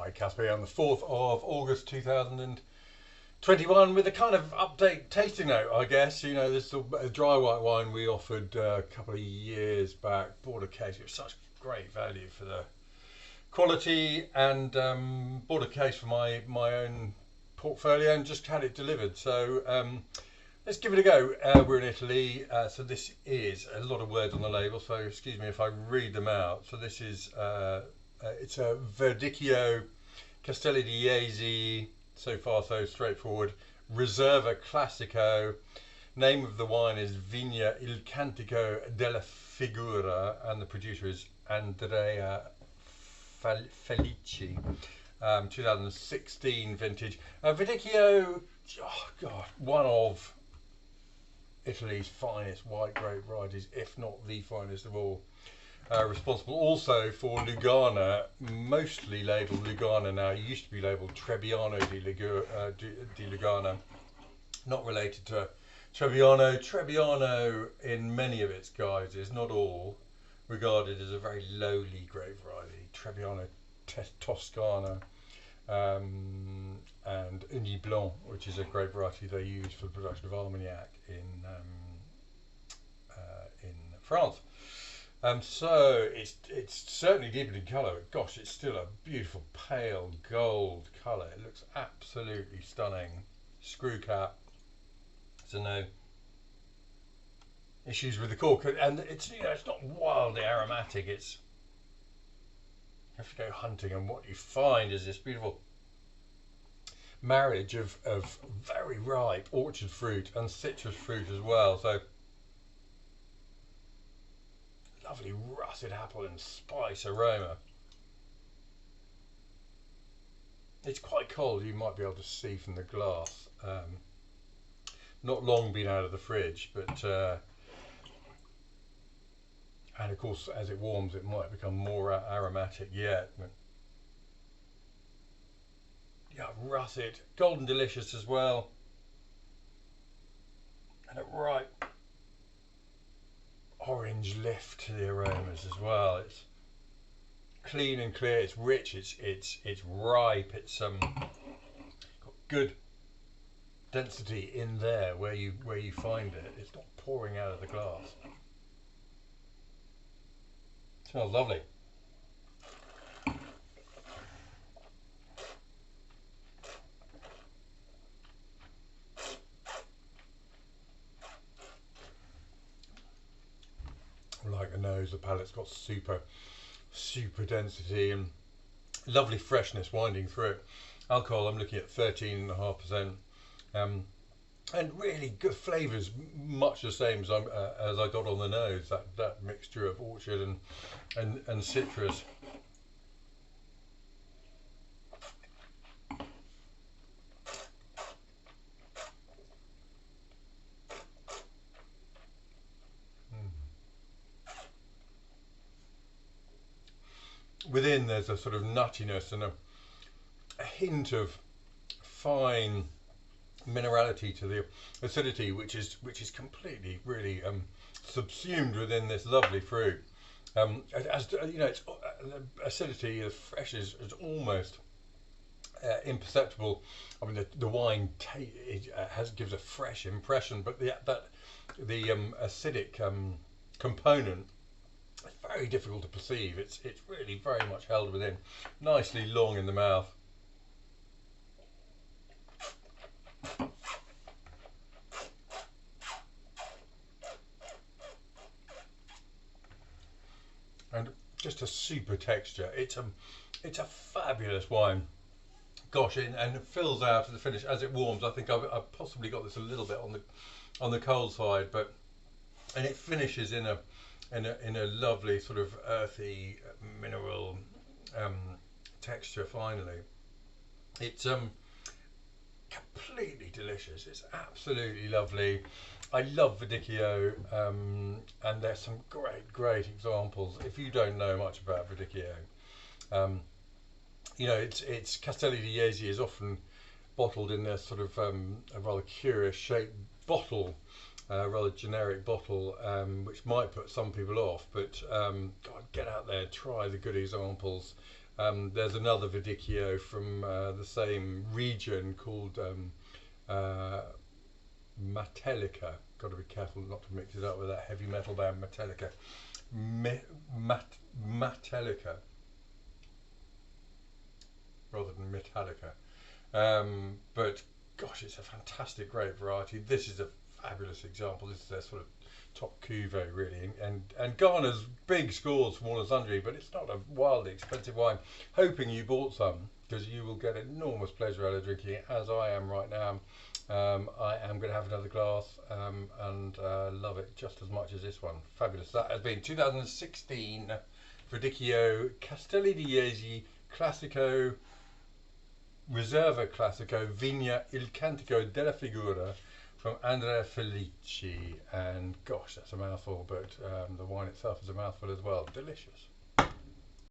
Hi Caspar, on the 4th of August 2021 with a kind of update tasting note, I guess. You know, this is a dry white wine we offered a couple of years back. Bought a case, it was such great value for the quality, and bought a case for my own portfolio and just had it delivered. So let's give it a go. We're in Italy, so this is a lot of words on the label, so excuse me if I read them out. So this is it's a Verdicchio, Castelli di Jesi, so far so straightforward. Riserva Classico. Name of the wine is Il Cantico della Figura, and the producer is Andrea Felici. 2016 vintage. Verdicchio, oh God, one of Italy's finest white grape varieties, if not the finest of all. Responsible also for Lugana, mostly labelled Lugana now. It used to be labelled Trebbiano di Lugana, not related to Trebbiano. Trebbiano, in many of its guises, not all, regarded as a very lowly grape variety. Trebbiano Toscana and Uni Blanc, which is a grape variety they use for the production of Armagnac in France. So it's certainly deepened in colour. Gosh, it's still a beautiful pale gold colour. It looks absolutely stunning. Screw cap. So no issues with the cork, and it's, you know, it's not wildly aromatic. It's, you have to go hunting, and what you find is this beautiful marriage of very ripe orchard fruit and citrus fruit as well. So lovely russet apple and spice aroma. It's quite cold, you might be able to see from the glass. Not long been out of the fridge, but and of course as it warms it might become more aromatic yet. But yeah, russet, golden delicious as well, and a ripe orange lift to the aromas as well. It's clean and clear, it's rich, it's ripe, it's got good density in there where you find it. It's not pouring out of the glass. It smells lovely. Like the nose, the palate's got super density and lovely freshness winding through it. Alcohol, I'm looking at 13.5%, and really good flavours, much the same as I got on the nose. That mixture of orchard and citrus. Within there's a sort of nuttiness and a hint of fine minerality to the acidity, which is completely really subsumed within this lovely fruit. As you know, it's acidity, the fresh is almost imperceptible. I mean, the wine gives a fresh impression, but the acidic component, it's very difficult to perceive. It's really very much held within, nicely long in the mouth. And just a super texture. It's a fabulous wine. Gosh, and it fills out at the finish as it warms. I think I've possibly got this a little bit on the cold side, and it finishes in a lovely sort of earthy mineral texture finally. It's completely delicious. It's absolutely lovely. I love Verdicchio, and there's some great examples. If you don't know much about Verdicchio, you know, it's Castelli di Jesi is often bottled in this sort of a rather curious shaped bottle, rather generic bottle, which might put some people off, but God, get out there, try the good examples. There's another Verdicchio from the same region called Metallica. Got to be careful not to mix it up with that heavy metal band Metallica. Metallica rather than Metallica. But gosh, it's a fantastic, great variety. This is a fabulous example. This is their sort of top cuvee, really, and garners big scores from all and sundry, but it's not a wildly expensive wine. Hoping you bought some, because you will get enormous pleasure out of drinking it, as I am right now. I am going to have another glass and love it just as much as this one. Fabulous. That has been 2016 Verdicchio Castelli di Jesi Classico Riserva Classico Vigna il Cantico della Figura from Andrea Felici. And gosh, that's a mouthful, but the wine itself is a mouthful as well. Delicious.